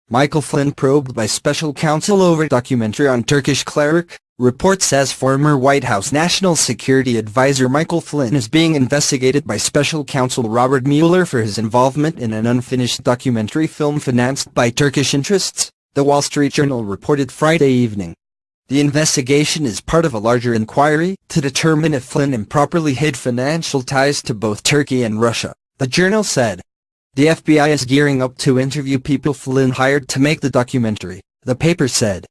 Michael Flynn probed by special counsel over documentary on Turkish cleric. Report says former White House National Security Advisor Michael Flynn is being investigated by special counsel Robert Mueller for his involvement in an unfinished documentary film financed by Turkish interests, The Wall Street Journal reported Friday evening. The investigation is part of a larger inquiry to determine if Flynn improperly hid financial ties to both Turkey and Russia, the journal said. The FBI is gearing up to interview people Flynn hired to make the documentary, the paper said.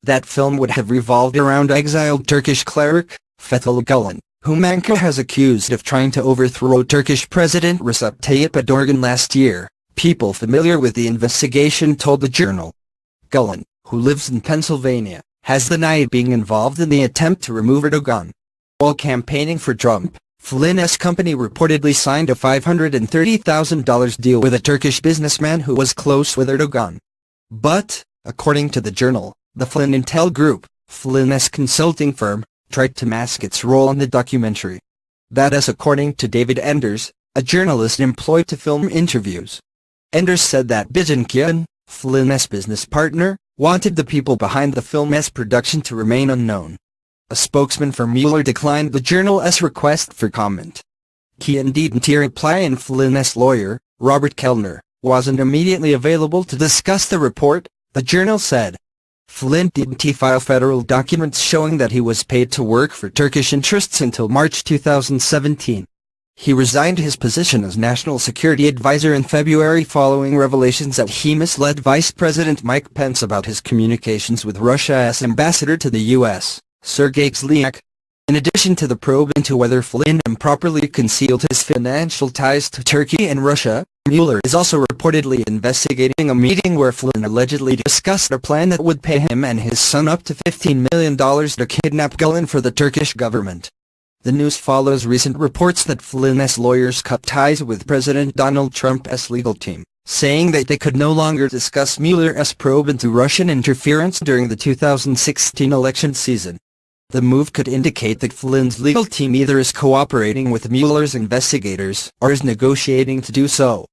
That film would have revolved around exiled Turkish cleric, Fethullah Gulen, whom Ankara has accused of trying to overthrow Turkish President Recep Tayyip Erdogan last year, people familiar with the investigation told the journal. Gulen, who lives in Pennsylvania, has denied being involved in the attempt to remove Erdogan. While campaigning for Trump, Flynn's company reportedly signed a $530,000 deal with a Turkish businessman who was close with Erdogan. But, according to the journal, the Flynn Intel Group, Flynn's consulting firm, tried to mask its role in the documentary. That is according to David Enders, a journalist employed to film interviews. Enders said that Bizankian, Flynn's business partner, wanted the people behind the film's production to remain unknown. A spokesman for Mueller declined the journal's request for comment. Kian didn't reply, and Flynn's lawyer, Robert Kellner, wasn't immediately available to discuss the report, the journal said. Flynn didn't file federal documents showing that he was paid to work for Turkish interests until March 2017. He resigned his position as National Security Advisor in February following revelations that he misled Vice President Mike Pence about his communications with Russia's ambassador to the U.S., Sergei Kislyak. In addition to the probe into whether Flynn improperly concealed his financial ties to Turkey and Russia, Mueller is also reportedly investigating a meeting where Flynn allegedly discussed a plan that would pay him and his son up to $15 million to kidnap Gulen for the Turkish government. The news follows recent reports that Flynn's lawyers cut ties with President Donald Trump's legal team, saying that they could no longer discuss Mueller's probe into Russian interference during the 2016 election season. The move could indicate that Flynn's legal team either is cooperating with Mueller's investigators or is negotiating to do so.